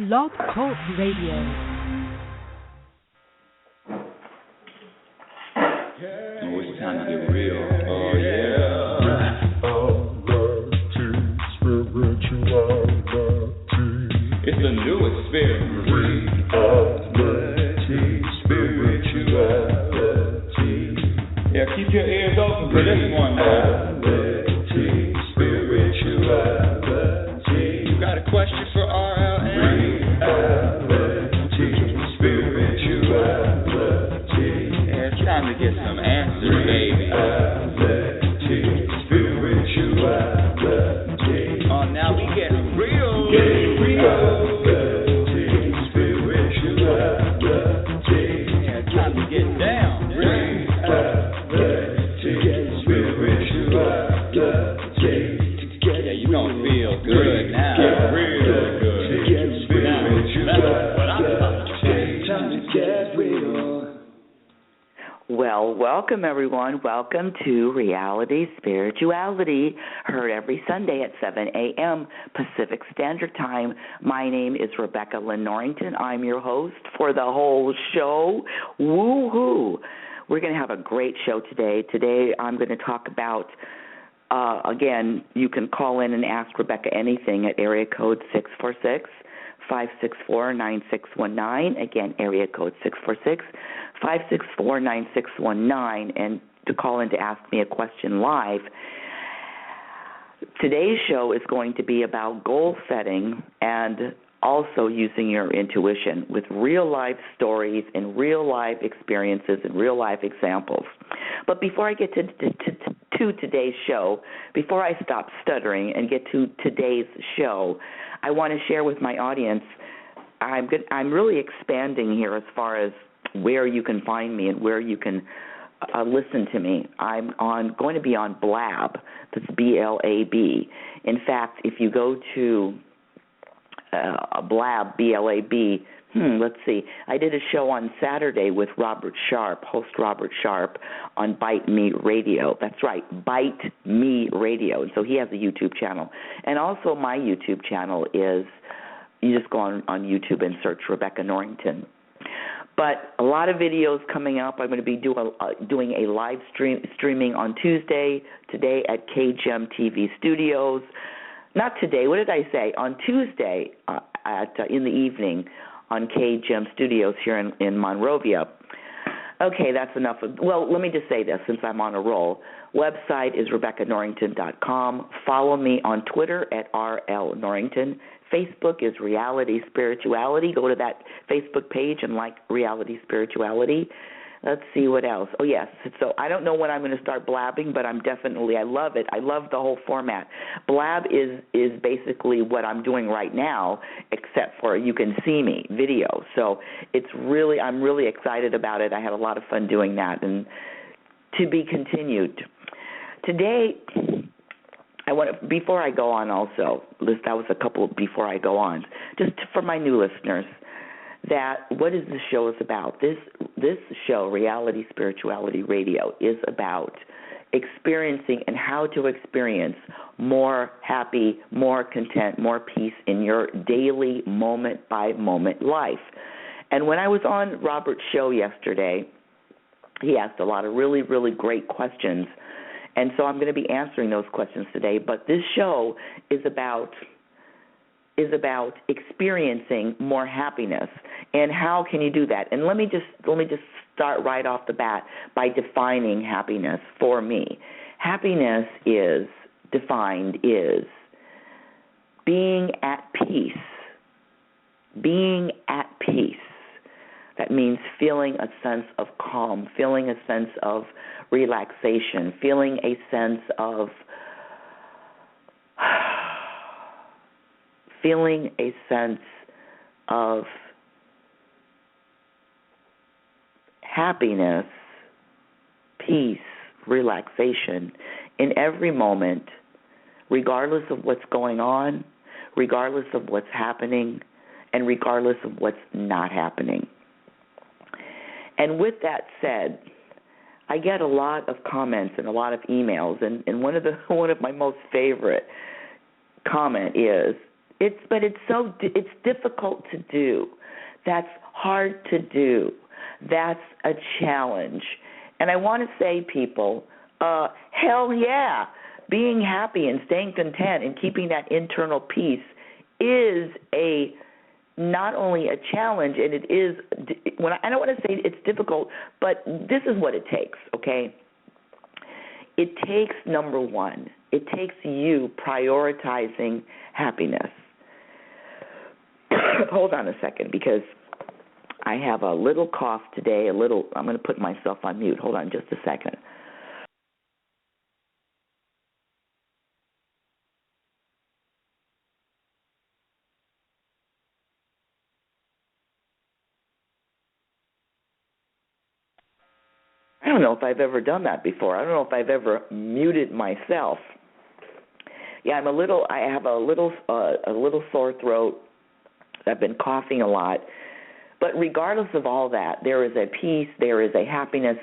Blog Talk Radio. Oh, it's time to get real. Oh, yeah. Reality, spirituality. It's the newest spirit. Reality, spirituality. Yeah, keep your ears open for this one now. Reality, spirituality. You got a question for RLN? Reality, spirituality. Yeah, it's time to get some answers, baby. Reality, spirituality. Oh, now we getting real. Getting real. Reality, spirituality. Yeah, it's time to get down. Reality, spirituality. Yeah, you gonna feel good now. Real good. Now, that's what I'm talking about. Time to get real. Well, welcome everyone. Welcome to Reality Spirituality, heard every Sunday at 7 a.m. Pacific Standard Time. My name is Rebecca Lynn Norrington. I'm your host for the whole show. Woo-hoo! We're going to have a great show today. Today I'm going to talk about, again, you can call in and ask Rebecca anything at area code 646-564-9619. Again, area code 646-564-9619. And to call in to ask me a question live. Today's show is going to be about goal setting and also using your intuition with real-life stories and real-life experiences and real-life examples. But before I get to today's show, before I stop stuttering and get to today's show, I want to share with my audience, I'm really expanding here as far as where you can find me and where you can listen to me. I'm going to be on Blab. That's B-L-A-B. In fact, if you go to Blab, B-L-A-B, let's see. I did a show on Saturday with Robert Sharp, host Robert Sharp, on Bite Me Radio. That's right, Bite Me Radio. And so he has a YouTube channel. And also my YouTube channel is, you just go on YouTube and search Rebecca Norrington. But a lot of videos coming up. I'm going to be doing a live streaming on Tuesday, today at KGEM TV Studios. Not today, what did I say? On Tuesday in the evening on KGEM Studios here in Monrovia. Okay, that's enough. Well, let me just say this since I'm on a roll. Website is RebeccaNorrington.com. Follow me on Twitter at RLNorrington. Facebook is Reality Spirituality. Go to that Facebook page and like Reality Spirituality. Let's see what else. Oh, yes. So I don't know when I'm going to start blabbing, but I love it. I love the whole format. Blab is basically what I'm doing right now, except for you can see me, video. So I'm really excited about it. I had a lot of fun doing that, and to be continued. Today, before I go on also, that was a couple before I go on, just for my new listeners, that what is this show is about. This show, Reality Spirituality Radio, is about experiencing and how to experience more happy, more content, more peace in your daily moment-by-moment life. And when I was on Robert's show yesterday, he asked a lot of really, really great questions. And so I'm going to be answering those questions today. But this show is about experiencing more happiness, and how can you do that? And let me just start right off the bat by defining happiness for me. Happiness is defined as being at peace. Being at peace. That means feeling a sense of calm, feeling a sense of relaxation, feeling a sense of happiness, peace, relaxation in every moment, regardless of what's going on, regardless of what's happening, and regardless of what's not happening. And with that said, I get a lot of comments and a lot of emails, and one of my most favorite comment is, It's difficult to do. That's hard to do. That's a challenge. And I want to say, people, hell yeah, being happy and staying content and keeping that internal peace is not only a challenge, and it is. I don't want to say it's difficult, but this is what it takes. Okay, it takes, number one, it takes you prioritizing happiness. Hold on a second, because I have a little cough today. I'm going to put myself on mute. Hold on just a second. I don't know if I've ever done that before. I don't know if I've ever muted myself. Yeah, I have a little sore throat. I've been coughing a lot. But regardless of all that, there is a peace, there is a happiness.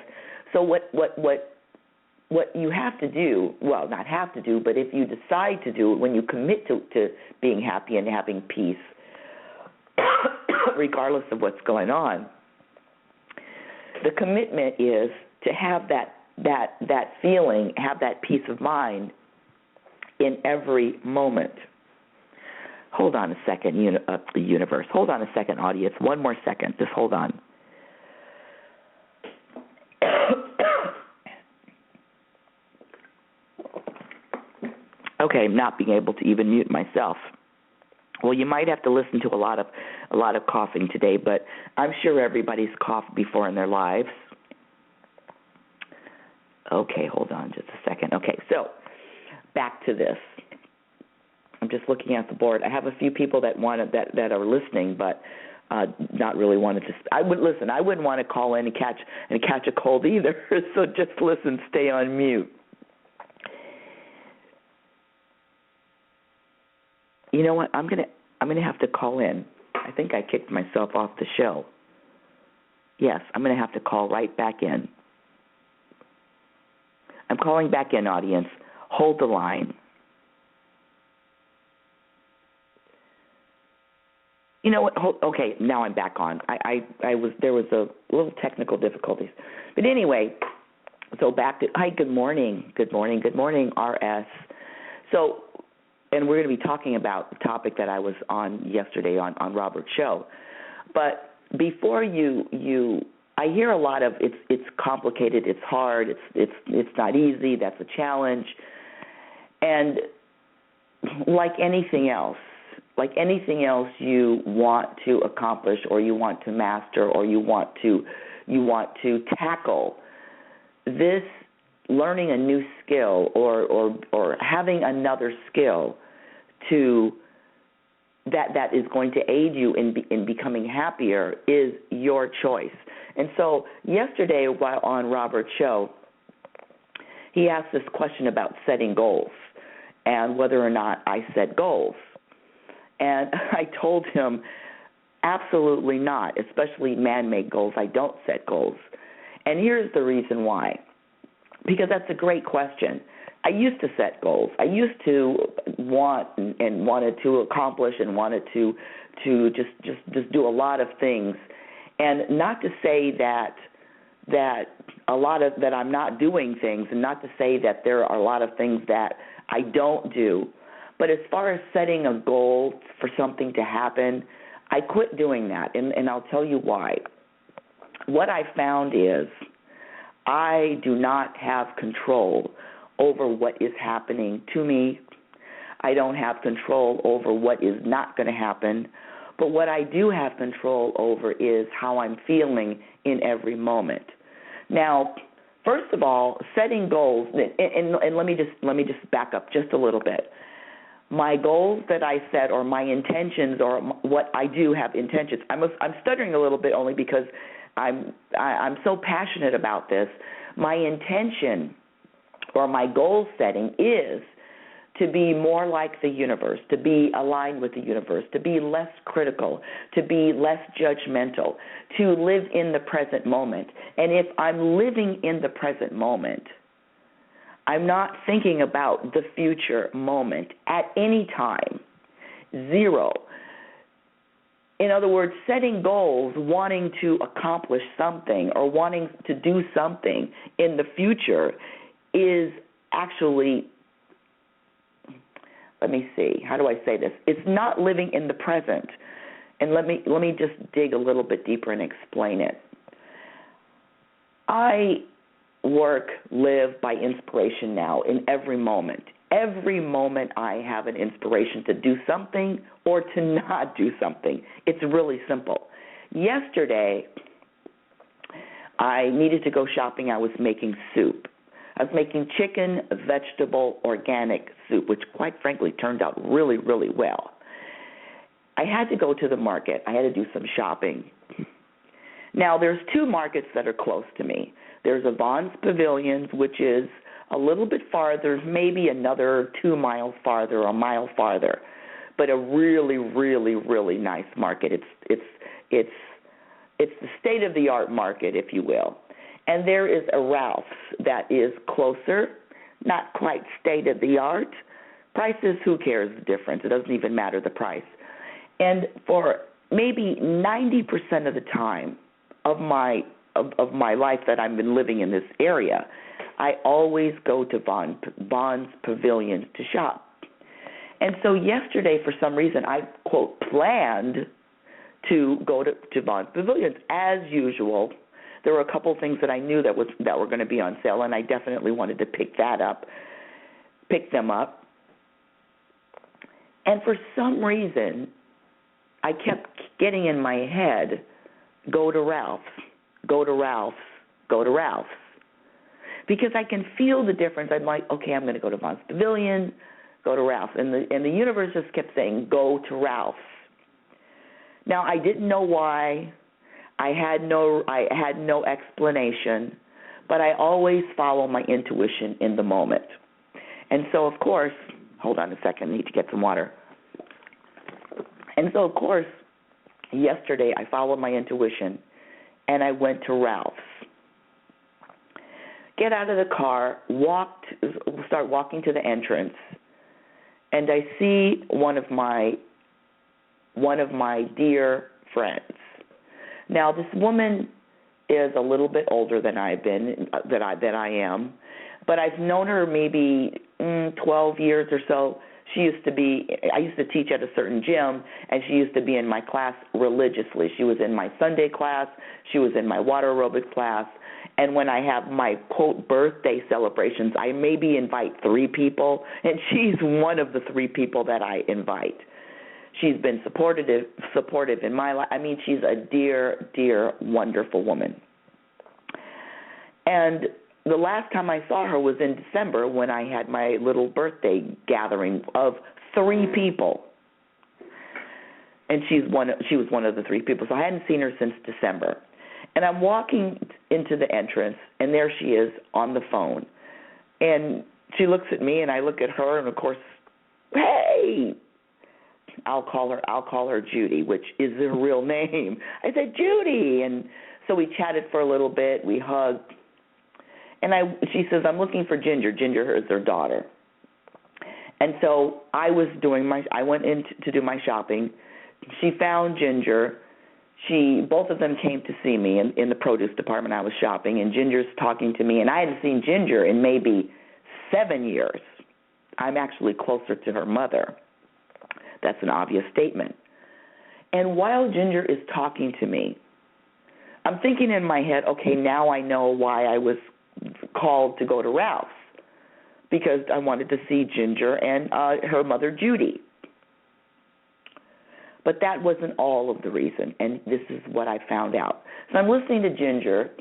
So what you have to do, well, not have to do, but if you decide to do it, when you commit to being happy and having peace, regardless of what's going on, the commitment is to have that feeling, have that peace of mind in every moment. Hold on a second, the universe. Hold on a second, audience. One more second. Just hold on. Okay, not being able to even mute myself. Well, you might have to listen to a lot of coughing today, but I'm sure everybody's coughed before in their lives. Okay, hold on just a second. Okay, so back to this. I'm just looking at the board. I have a few people that are listening, but not really wanted to. I wouldn't want to call in and catch a cold either. So just listen, stay on mute. You know what? I'm gonna have to call in. I think I kicked myself off the show. Yes, I'm gonna have to call right back in. I'm calling back in, audience. Hold the line. You know what? Okay, now I'm back on. There was a little technical difficulties, but anyway. So back to good morning, RS. So, and we're going to be talking about the topic that I was on yesterday on Robert's show. But before I hear a lot of it's complicated, it's hard, it's not easy, that's a challenge, and like anything else you want to accomplish or you want to master or you want to tackle, this learning a new skill or having another skill that is going to aid you in becoming happier is your choice. And so yesterday while on Robert's show, he asked this question about setting goals and whether or not I set goals. And I told him, absolutely not, especially man-made goals. I don't set goals. And here's the reason why. Because that's a great question. I used to set goals. I used to wanted to accomplish and wanted to just do a lot of things. And not to say that I'm not doing things, and not to say that there are a lot of things that I don't do. But as far as setting a goal for something to happen, I quit doing that, and I'll tell you why. What I found is I do not have control over what is happening to me. I don't have control over what is not going to happen. But what I do have control over is how I'm feeling in every moment. Now, first of all, setting goals, and let me just back up just a little bit. My goals that I set, or my intentions, or what I do have intentions. I'm stuttering a little bit only because I'm so passionate about this. My intention or my goal setting is to be more like the universe, to be aligned with the universe, to be less critical, to be less judgmental, to live in the present moment. And if I'm living in the present moment, I'm not thinking about the future moment at any time. Zero. In other words, setting goals, wanting to accomplish something or wanting to do something in the future is actually, let me see, how do I say this? It's not living in the present. And let me just dig a little bit deeper and explain it. I work, live by inspiration now in every moment. Every moment I have an inspiration to do something or to not do something. It's really simple. Yesterday, I needed to go shopping. I was making soup. I was making chicken, vegetable, organic soup, which quite frankly turned out really, really well. I had to go to the market. I had to do some shopping. Now, there's two markets that are close to me. There's a Vaughn's Pavilions, which is a little bit farther, maybe another 2 miles farther or a mile farther, but a really, really, really nice market. It's the state-of-the-art market, if you will. And there is a Ralph's that is closer, not quite state-of-the-art. Prices, who cares the difference? It doesn't even matter the price. And for maybe 90% of the time of my life that I've been living in this area, I always go to Vaughn's Pavilions to shop. And so yesterday, for some reason, I, quote, planned to go to Vaughn's Pavilions. As usual, there were a couple of things that I knew that were going to be on sale, and I definitely wanted to pick them up. And for some reason, I kept getting in my head, go to Ralph's, go to Ralph's, go to Ralph's. Because I can feel the difference. I'm like, okay, I'm going to go to Vaughn's Pavilion, go to Ralph's. And the universe just kept saying, go to Ralph's. Now, I didn't know why. I had no explanation. But I always follow my intuition in the moment. And so, of course, hold on a second, I need to get some water. And so, of course, yesterday I followed my intuition, and I went to Ralph's. Get out of the car, start walking to the entrance, and I see one of my dear friends. Now, this woman is a little bit older than I am, but I've known her maybe 12 years or so. I used to teach at a certain gym, and she used to be in my class religiously. She was in my Sunday class. She was in my water aerobics class. And when I have my, quote, birthday celebrations, I maybe invite 3 people, and she's one of the 3 people that I invite. She's been supportive in my life. I mean, she's a dear, dear, wonderful woman. And the last time I saw her was in December when I had my little birthday gathering of 3 people. And she was one of the 3 people, so I hadn't seen her since December. And I'm walking into the entrance, and there she is on the phone. And she looks at me, and I look at her, and of course, hey, I'll call her Judy, which is her real name. I said, Judy. And so we chatted for a little bit. We hugged. And she says, I'm looking for Ginger. Ginger is her daughter. And so I went in to do my shopping. She found Ginger. Both of them came to see me in the produce department. I was shopping, and Ginger's talking to me. And I hadn't seen Ginger in maybe 7 years. I'm actually closer to her mother. That's an obvious statement. And while Ginger is talking to me, I'm thinking in my head, okay, now I know why I was called to go to Ralph's, because I wanted to see Ginger and her mother, Judy. But that wasn't all of the reason, and this is what I found out. So I'm listening to Ginger,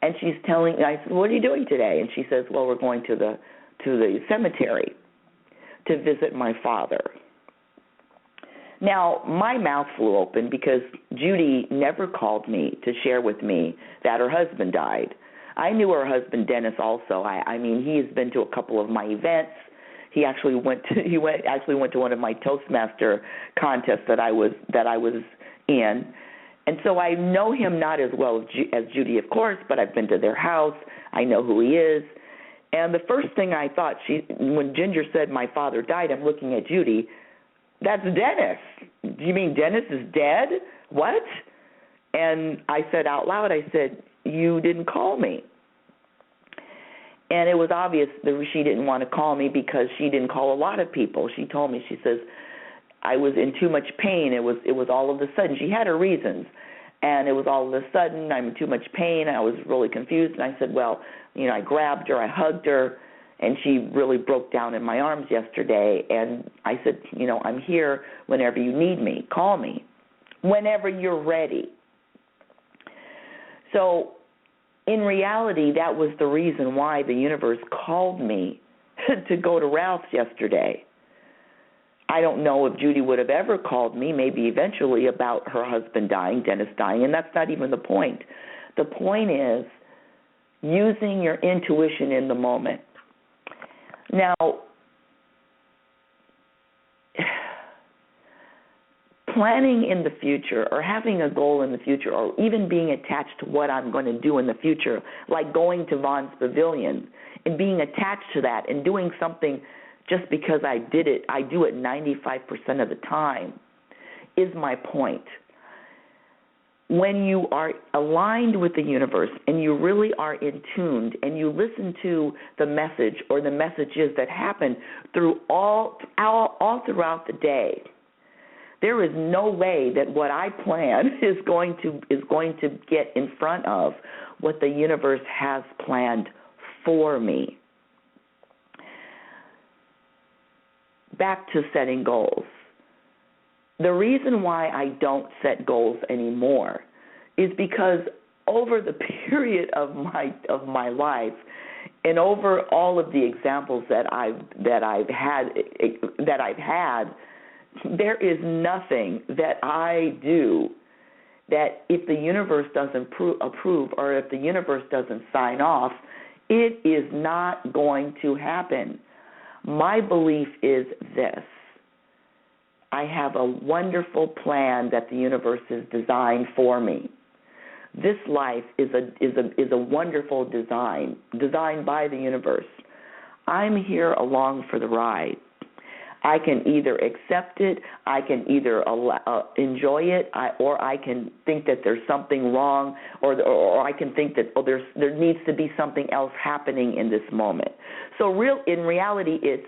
and she's telling me, I said, what are you doing today? And she says, well, we're going to the cemetery to visit my father. Now, my mouth flew open because Judy never called me to share with me that her husband died. I knew her husband, Dennis, also. I mean, he has been to a couple of my events. He actually went to one of my Toastmaster contests that I was in. And so I know him not as well as Judy, of course, but I've been to their house. I know who he is. And the first thing I thought, when Ginger said my father died, I'm looking at Judy, that's Dennis. Do you mean Dennis is dead? What? And I said out loud, I said, you didn't call me. And it was obvious that she didn't want to call me because she didn't call a lot of people. She told me, she says, I was in too much pain. It was all of a sudden. She had her reasons. And it was all of a sudden, I'm in too much pain. I was really confused. And I said, well, I grabbed her, I hugged her, and she really broke down in my arms yesterday. And I said, I'm here whenever you need me. Call me whenever you're ready. So in reality, that was the reason why the universe called me to go to Ralph's yesterday. I don't know if Judy would have ever called me, maybe eventually, about her husband dying, Dennis dying, and that's not even the point. The point is using your intuition in the moment. Now, planning in the future or having a goal in the future or even being attached to what I'm going to do in the future, like going to Vaughn's Pavilion and being attached to that and doing something just because I did it, I do it 95% of the time, is my point. When you are aligned with the universe and you really are in tune and you listen to the message or the messages that happen through all throughout the day, there is no way that what I plan is going to get in front of what the universe has planned for me. Back to setting goals. The reason why I don't set goals anymore is because over the period of my life and over all of the examples that I've had, there is nothing that I do that if the universe doesn't approve or if the universe doesn't sign off, it is not going to happen. My belief is this. I have a wonderful plan that the universe has designed for me. This life is a wonderful design, designed by the universe. I'm here along for the ride. I can either accept it, I can either enjoy it, or I can think that there's something wrong, or I can think that there needs to be something else happening in this moment. So in reality, it's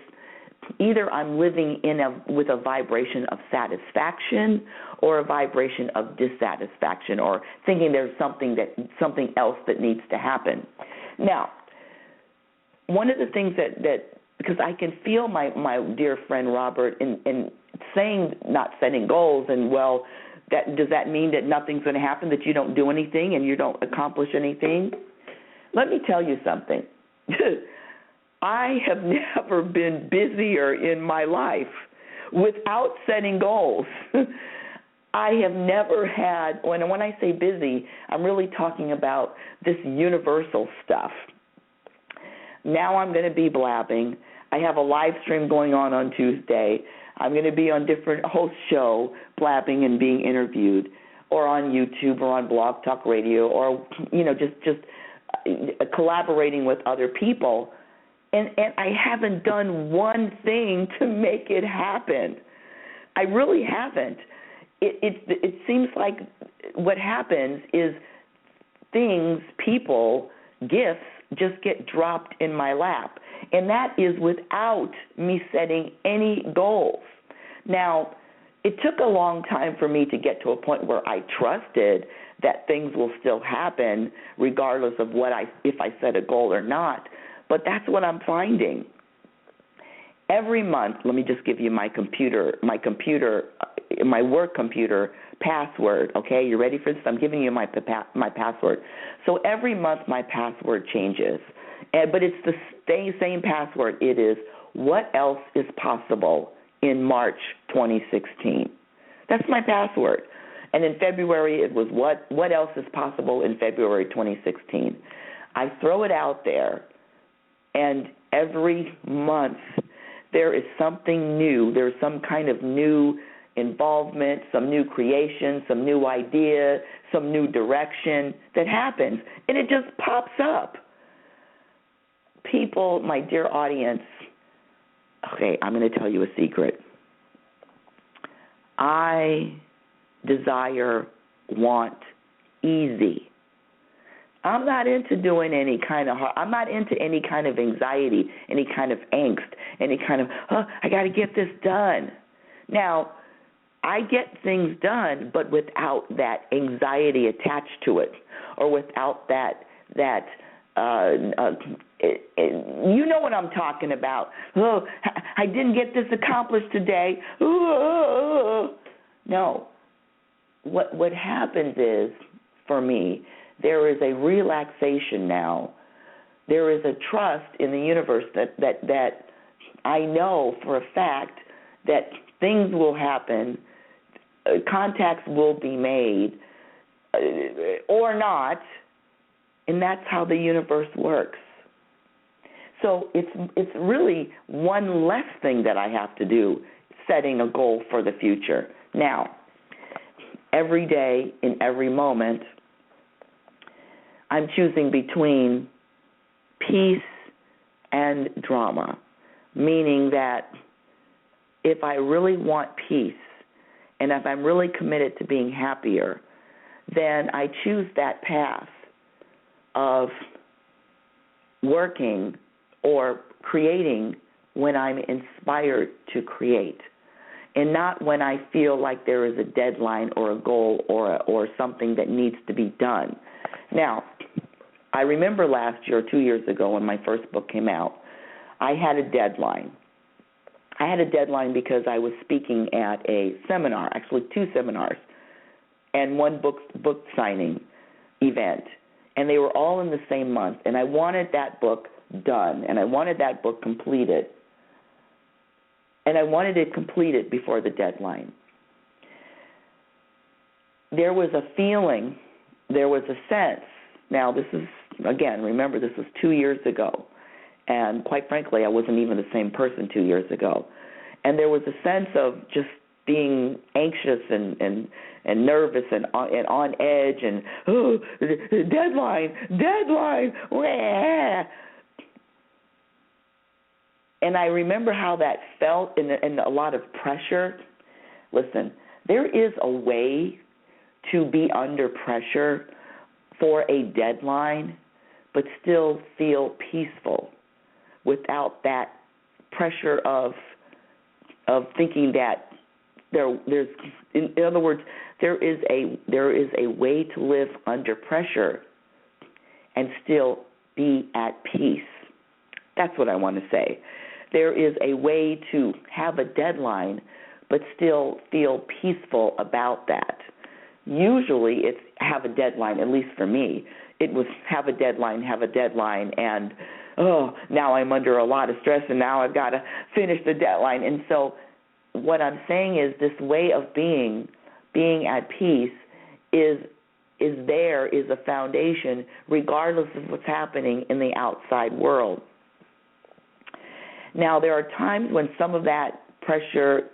either I'm living with a vibration of satisfaction or a vibration of dissatisfaction, or thinking there's something else that needs to happen. Now, one of the things that because I can feel my dear friend Robert in saying not setting goals, and does that mean that nothing's going to happen, that you don't do anything and you don't accomplish anything? Let me tell you something. I have never been busier in my life without setting goals. I have never had, when I say busy, I'm really talking about this universal stuff. Now I'm going to be blabbing. I have a live stream going on Tuesday. I'm going to be on different host show, blabbing and being interviewed, or on YouTube or on Blog Talk Radio, or just collaborating with other people. And I haven't done one thing to make it happen. I really haven't. It seems like what happens is things, people, gifts just get dropped in my lap. And that is without me setting any goals. Now, it took a long time for me to get to a point where I trusted that things will still happen regardless of if I set a goal or not. But that's what I'm finding. Every month, let me just give you my work computer password. Okay, you ready for this? I'm giving you my password. So every month my password changes, but it's the same password. It is what else is possible in March 2016. That's my password. And in February it was what else is possible in February 2016. I throw it out there, and every month there is something new. There's some kind of new involvement, some new creation, some new idea, some new direction that happens, and it just pops up. People, my dear audience, okay, I'm going to tell you a secret. I desire, want easy. I'm not into doing any kind of I'm not into any kind of anxiety, any kind of angst, any kind of, I got to get this done. Now, I get things done, but without that anxiety attached to it, or without that you know what I'm talking about. Oh, I didn't get this accomplished today. No. What happens is, for me, there is a relaxation now. There is a trust in the universe that I know for a fact that things will happen, contacts will be made, or not, and that's how the universe works. So it's really one less thing that I have to do, setting a goal for the future. Now, every day, in every moment, I'm choosing between peace and drama, meaning that if I really want peace and if I'm really committed to being happier, then I choose that path of working or creating when I'm inspired to create, and not when I feel like there is a deadline or a goal or something that needs to be done. Now, I remember last year, 2 years ago, when my first book came out, I had a deadline. I had a deadline because I was speaking at a seminar, actually 2 seminars, and one book signing event, and they were all in the same month, and I wanted that book done, and I wanted that book completed, and I wanted it completed before the deadline. There was a feeling, there was a sense. Now, this is, again, remember, this was 2 years ago, and quite frankly, I wasn't even the same person 2 years ago. And there was a sense of just being anxious and nervous and on edge and, deadline, wah. And I remember how that felt and a lot of pressure. Listen, there is a way to be under pressure for a deadline but still feel peaceful without that pressure of thinking that there's in other words, there is a way to live under pressure and still be at peace. That's what I want to say. There is a way to have a deadline but still feel peaceful about that. Usually it's have a deadline, at least for me. It was have a deadline, and now I'm under a lot of stress, and now I've got to finish the deadline. And so what I'm saying is this way of being at peace is a foundation regardless of what's happening in the outside world. Now, there are times when some of that pressure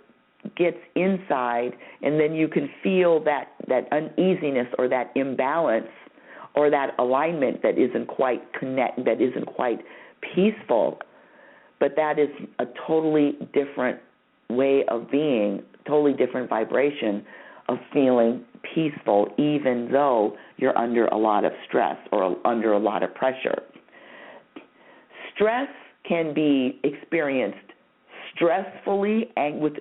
gets inside, and then you can feel that uneasiness or that imbalance or that alignment that isn't quite peaceful. But that is a totally different way of being, totally different vibration of feeling peaceful, even though you're under a lot of stress or under a lot of pressure. Stress can be experienced stressfully and with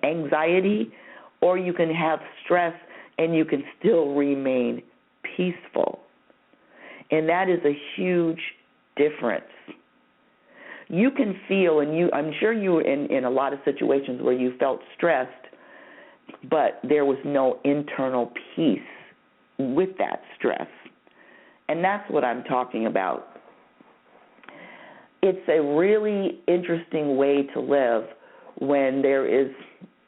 anxiety, or you can have stress and you can still remain peaceful. And that is a huge difference. You can feel, and I'm sure you were in a lot of situations where you felt stressed, but there was no internal peace with that stress. And that's what I'm talking about. It's a really interesting way to live when there is,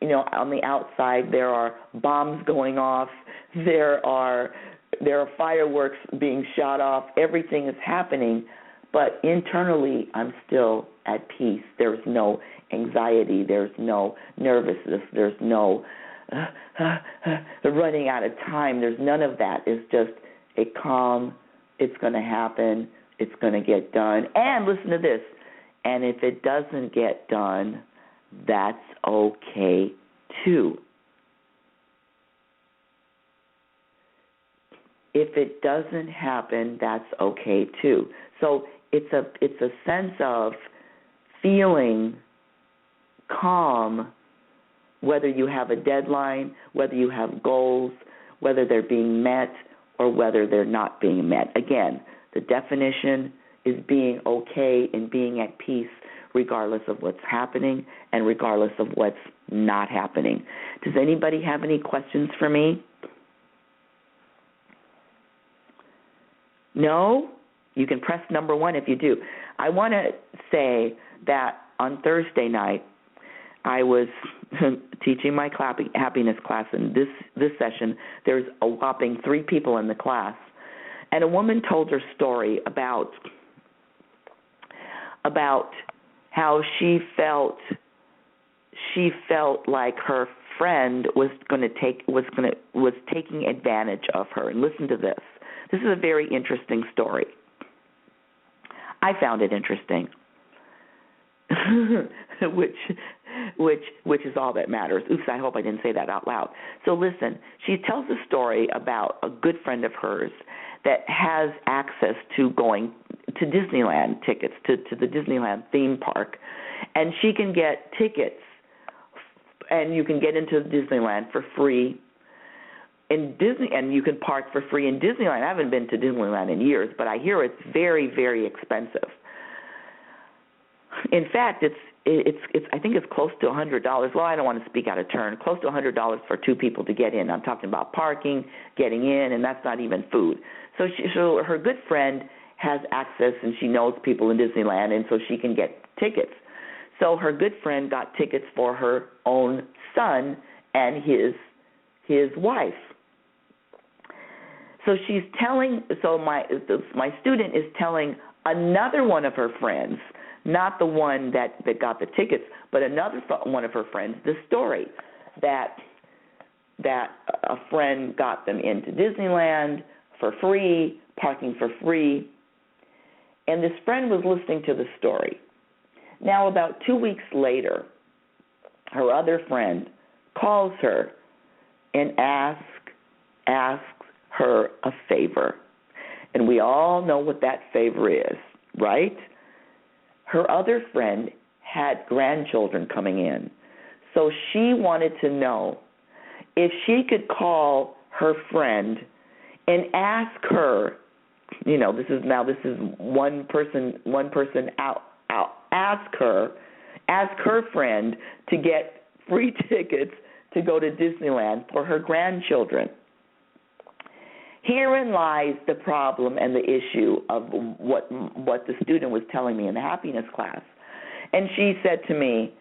on the outside there are bombs going off, there are fireworks being shot off, everything is happening, but internally I'm still at peace. There's no anxiety, there's no nervousness, there's no running out of time, there's none of that. It's just a calm, it's going to happen, it's going to get done. And listen to this, and if it doesn't get done, that's okay too. If it doesn't happen, that's okay too. So it's a sense of feeling calm, whether you have a deadline, whether you have goals, whether they're being met or whether they're not being met. Again, the definition is being okay and being at peace regardless of what's happening and regardless of what's not happening. Does anybody have any questions for me? No? You can press number 1 if you do. I want to say that on Thursday night, I was teaching my happiness class, and this session, there's a whopping 3 people in the class. And a woman told her story about how she felt like her friend was taking advantage of her. And listen to this. This is a very interesting story. I found it interesting, which is all that matters. Oops, I hope I didn't say that out loud. So listen, she tells a story about a good friend of hers that has access to going to Disneyland tickets, to the Disneyland theme park, and she can get tickets, and you can get into Disneyland for free. In Disney, and you can park for free in Disneyland. I haven't been to Disneyland in years, but I hear it's very, very expensive. In fact, it's I think it's close to $100. Well, I don't want to speak out of turn. Close to $100 for 2 people to get in. I'm talking about parking, getting in, and that's not even food. So her good friend has access, and she knows people in Disneyland, and so she can get tickets. So her good friend got tickets for her own son and his wife. So my student is telling another one of her friends, not the one that got the tickets, but another one of her friends, the story that a friend got them into Disneyland for free, parking for free, and this friend was listening to the story. Now, about 2 weeks later, her other friend calls her and asks her a favor. And we all know what that favor is, right? Her other friend had grandchildren coming in. So she wanted to know if she could call her friend and ask her, this is one person out, ask her friend to get free tickets to go to Disneyland for her grandchildren. Herein lies the problem and the issue of what the student was telling me in the happiness class. And she said to me,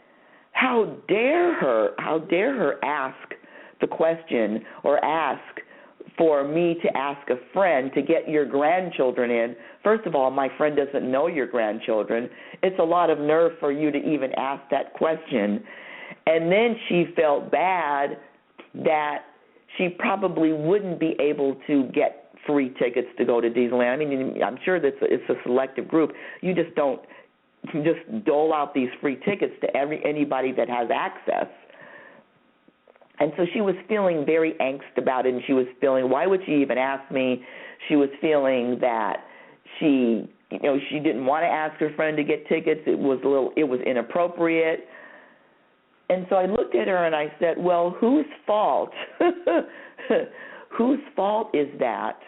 how dare her ask the question or ask for me to ask a friend to get your grandchildren in. First of all, my friend doesn't know your grandchildren. It's a lot of nerve for you to even ask that question. And then she felt bad that she probably wouldn't be able to get free tickets to go to Disneyland. I mean, I'm sure that it's a selective group. You just don't just dole out these free tickets to anybody that has access. And so she was feeling very angst about it, and she was feeling, why would she even ask me? She was feeling that she didn't want to ask her friend to get tickets. It was inappropriate. And so I looked at her and I said, well, whose fault? Whose fault is that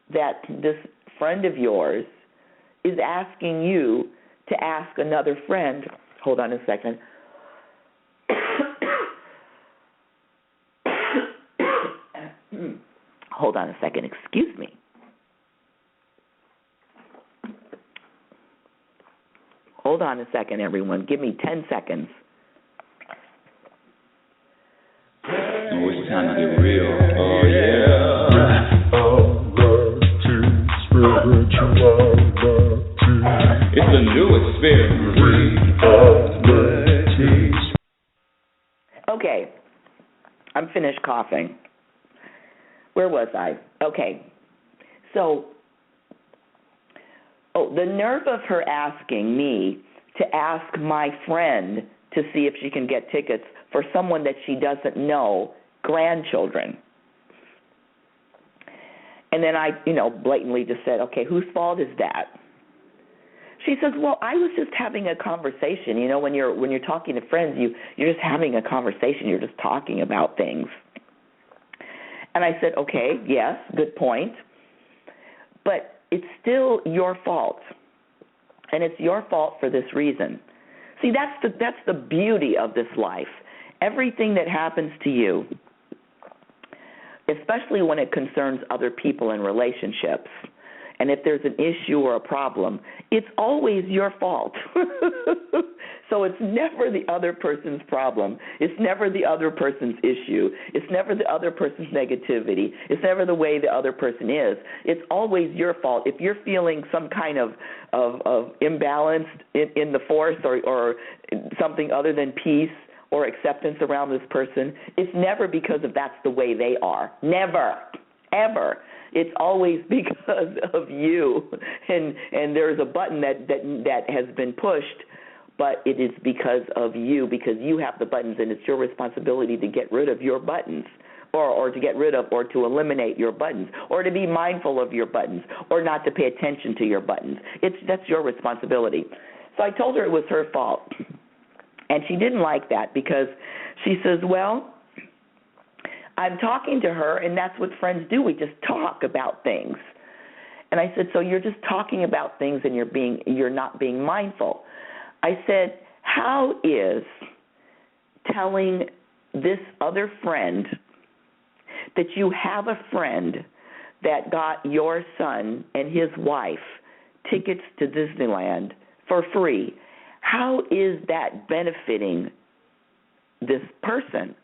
this friend of yours is asking you to ask another friend? Hold on a second. Hold on a second. Excuse me. Hold on a second, everyone. Give me 10 seconds. Oh, it's time to get real. Oh, yeah. It's a new experience. Okay. I'm finished coughing. Where was I? Okay. So, the nerve of her asking me to ask my friend to see if she can get tickets for someone that she doesn't know grandchildren. And then I, blatantly just said, okay, whose fault is that? She says, well, I was just having a conversation. When you're talking to friends, you're just having a conversation. You're just talking about things. And I said, okay, yes, good point. But it's still your fault. And it's your fault for this reason. See, that's the beauty of this life. Everything that happens to you, especially when it concerns other people and relationships, and if there's an issue or a problem, it's always your fault. So it's never the other person's problem. It's never the other person's issue. It's never the other person's negativity. It's never the way the other person is. It's always your fault. If you're feeling some kind of imbalance in the force or something other than peace or acceptance around this person, it's never because of that's the way they are. Never, ever. It's always because of you, and there's a button that has been pushed, but it is because of you, because you have the buttons, and it's your responsibility to get rid of your buttons, or to get rid of or to eliminate your buttons, or to be mindful of your buttons, or not to pay attention to your buttons. That's your responsibility. So I told her it was her fault, and she didn't like that because she says, well, I'm talking to her, and that's what friends do. We just talk about things. And I said, so you're just talking about things and you're not being mindful. I said, how is telling this other friend that you have a friend that got your son and his wife tickets to Disneyland for free, how is that benefiting this person?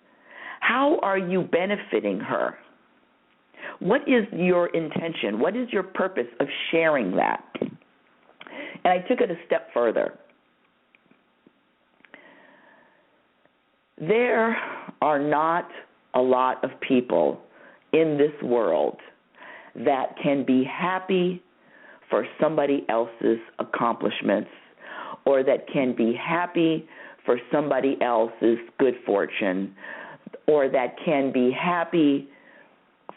How are you benefiting her? What is your intention? What is your purpose of sharing that? And I took it a step further. There are not a lot of people in this world that can be happy for somebody else's accomplishments, or that can be happy for somebody else's good fortune, or that can be happy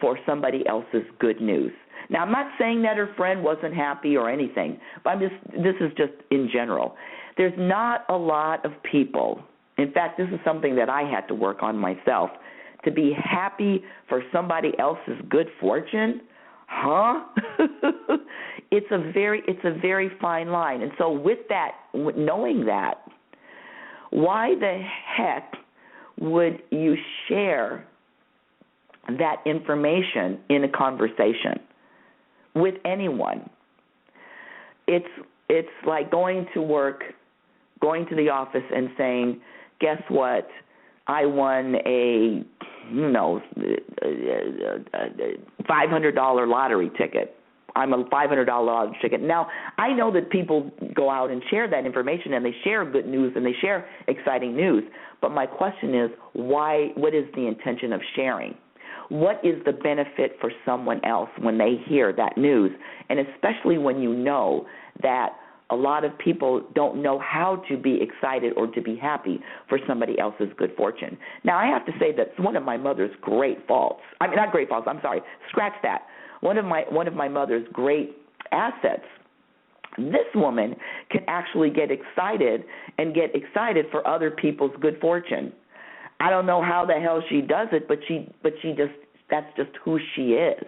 for somebody else's good news. Now, I'm not saying that her friend wasn't happy or anything, but this is just in general. There's not a lot of people. In fact, this is something that I had to work on myself, to be happy for somebody else's good fortune. Huh? It's a very fine line. And so with that, knowing that, why the heck would you share that information in a conversation with anyone? It's like going to work, going to the office and saying, guess what? I won a $500 lottery ticket. I'm a $500 lottery ticket. Now, I know that people go out and share that information, and they share good news and they share exciting news. But my question is, why? What is the intention of sharing? What is the benefit for someone else when they hear that news? And especially when you know that a lot of people don't know how to be excited or to be happy for somebody else's good fortune. Now, I have to say that's one of my mother's great faults. I mean, not great faults, I'm sorry. Scratch that. One of my mother's great assets. This woman can actually get excited for other people's good fortune. I don't know how the hell she does it, but she just, that's just who she is.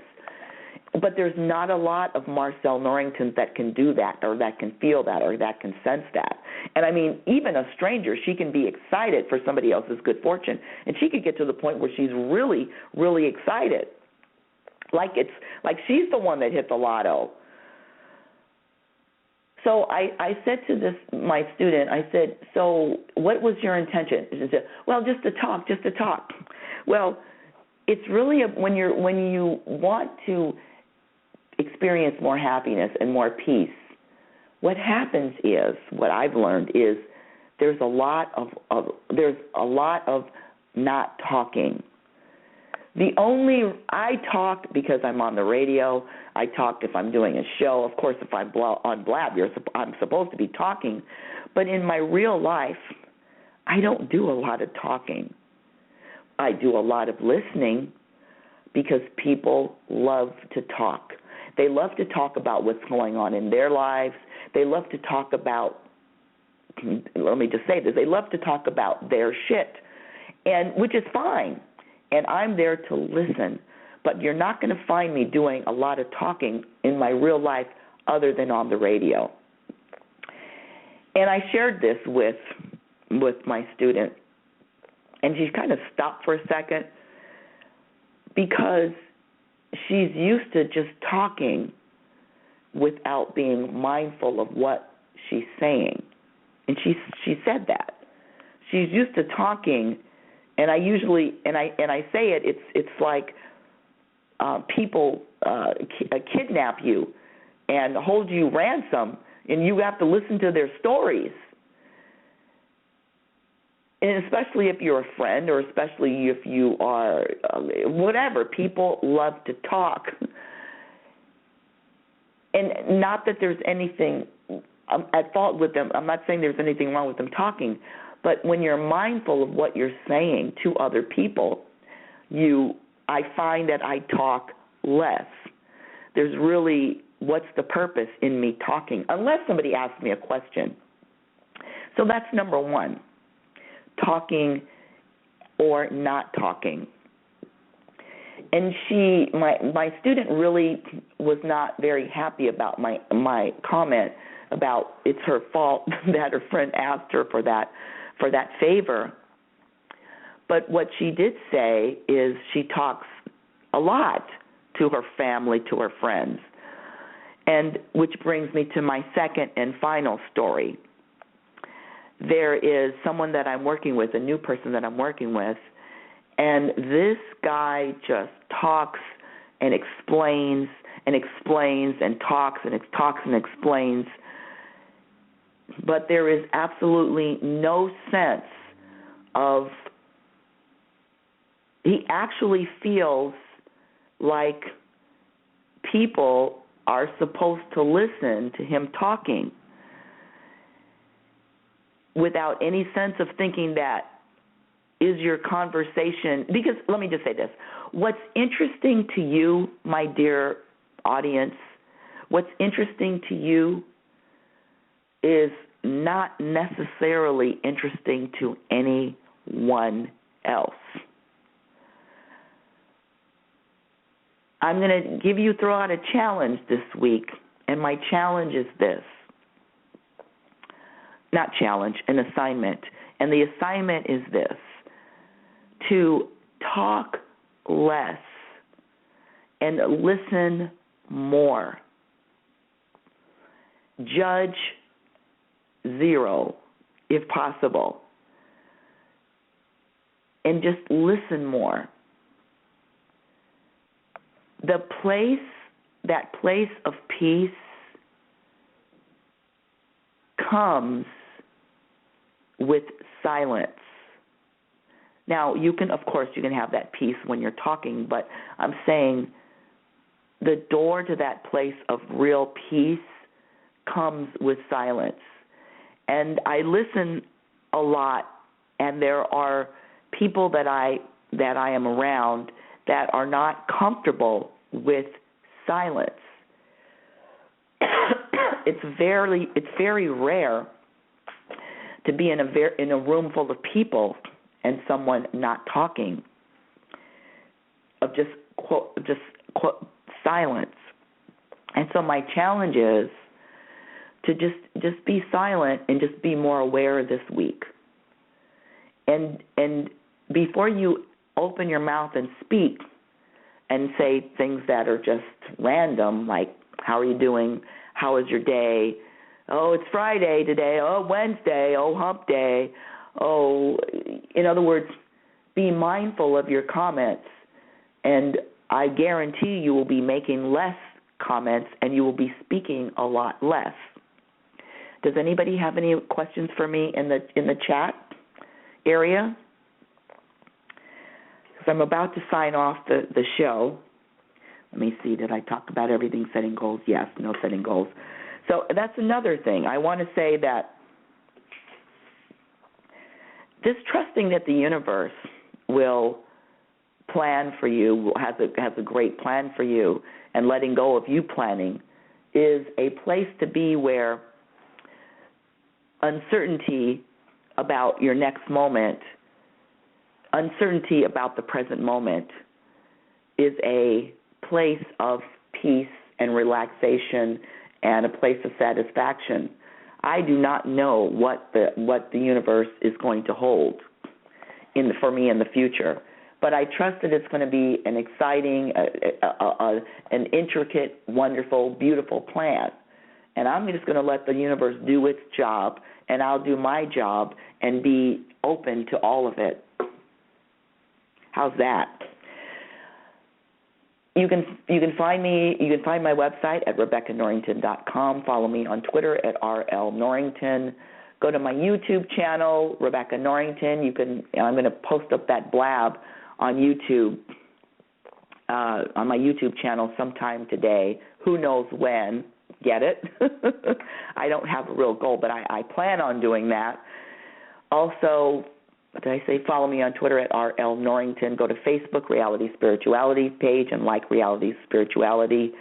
But there's not a lot of Marcel Norringtons that can do that, or that can feel that, or that can sense that. And I mean, even a stranger, she can be excited for somebody else's good fortune, and she could get to the point where she's really, really excited. Like she's the one that hit the lotto. So I said to my student, I said, so what was your intention? She said, well, just to talk. Well, it's really when you want to experience more happiness and more peace, what happens is, what I've learned is, there's a lot of not talking. I talk because I'm on the radio. I talk if I'm doing a show. Of course, if I'm on Blab, I'm supposed to be talking. But in my real life, I don't do a lot of talking. I do a lot of listening because people love to talk. They love to talk about what's going on in their lives. They love to talk about, let me just say this, they love to talk about their shit, and which is fine. And I'm there to listen. But you're not going to find me doing a lot of talking in my real life other than on the radio. And I shared this with my student, and she kind of stopped for a second because she's used to just talking without being mindful of what she's saying. And she said that. She's used to talking, and I say it's like people kidnap you and hold you ransom, and you have to listen to their stories. And especially if you're a friend, or especially if you are whatever, people love to talk. And not that there's anything at fault with them. I'm not saying there's anything wrong with them talking, but when you're mindful of what you're saying to other people, I find that I talk less. There's really, what's the purpose in me talking, unless somebody asks me a question. So that's number one, talking or not talking. And my student really was not very happy about my comment about it's her fault that her friend asked her for that favor. But what she did say is she talks a lot to her family, to her friends. And which brings me to my second and final story. There is someone that I'm working with, a new person that I'm working with, and this guy just talks and explains and explains and talks and talks and explains, but there is absolutely no sense of, he actually feels like people are supposed to listen to him talking without any sense of thinking that is your conversation. Because let me just say this. What's interesting to you, my dear audience, what's interesting to you is not necessarily interesting to anyone else. I'm going to throw out a challenge this week, and my challenge is this. Not challenge, an assignment. And the assignment is this: to talk less and listen more. Judge zero, if possible, and just listen more. That place of peace comes with silence. Now, you can have that peace when you're talking, but I'm saying the door to that place of real peace comes with silence. And I listen a lot, and there are people that I am around that are not comfortable with silence. It's very rare to be in a room full of people and someone not talking, of just silence. And so my challenge is to just be silent and just be more aware this week. And before you open your mouth and speak and say things that are just random, like, how are you doing? How was your day? Oh, it's Friday today. Oh, Wednesday. Oh, hump day. Oh, in other words, be mindful of your comments, and I guarantee you will be making less comments and you will be speaking a lot less. Does anybody have any questions for me in the chat area? Because I'm about to sign off the show. Let me see, did I talk about everything, setting goals? Yes, no setting goals. So that's another thing. I want to say that this trusting that the universe will plan for you, has a great plan for you, and letting go of you planning is a place to be where uncertainty about your next moment, uncertainty about the present moment, is a place of peace and relaxation and a place of satisfaction. I do not know what the universe is going to hold for me in the future, but I trust that it's going to be an exciting, an intricate, wonderful, beautiful plan. And I'm just going to let the universe do its job, and I'll do my job and be open to all of it. How's that? You can find me. You can find my website at RebeccaNorrington.com. Follow me on Twitter at RLNorrington. Go to my YouTube channel, Rebecca Norrington. I'm going to post up that blab on YouTube, on my YouTube channel sometime today. Who knows when? Get it? I don't have a real goal, but I plan on doing that. Also, did I say follow me on Twitter at RL Norrington? Go to Facebook, Reality Spirituality page, and like Reality Spirituality.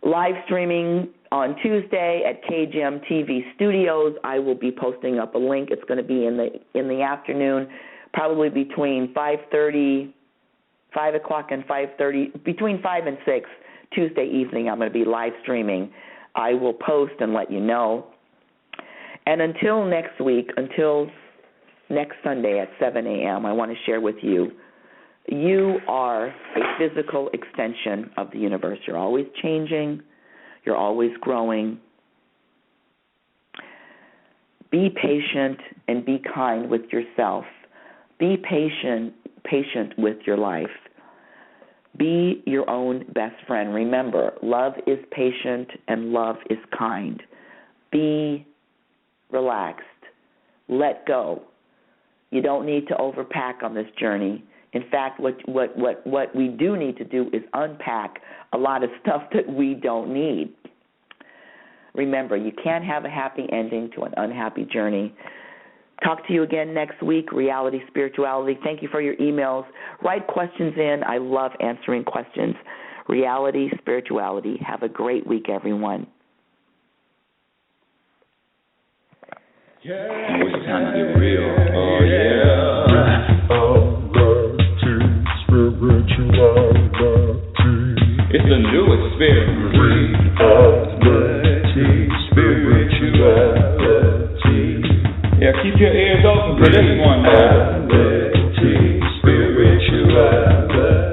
Live streaming on Tuesday at KGM TV Studios. I will be posting up a link. It's going to be in the afternoon, probably between 5 o'clock and 5:30, between 5 and 6 Tuesday evening. I'm going to be live streaming. I will post and let you know. And until next week, until next Sunday at 7 a.m., I want to share with you, you are a physical extension of the universe. You're always changing. You're always growing. Be patient and be kind with yourself. Be patient with your life. Be your own best friend. Remember, love is patient and love is kind. Be relaxed. Let go. You don't need to overpack on this journey. In fact, what we do need to do is unpack a lot of stuff that we don't need. Remember, you can't have a happy ending to an unhappy journey. Talk to you again next week, Reality Spirituality. Thank you for your emails. Write questions in. I love answering questions. Reality Spirituality. Have a great week, everyone. Yeah. Oh, it's time to get real. Oh, yeah. It's the new experience. Reality Spirituality. Yeah, keep your ears open for this one now. Reality Spirituality.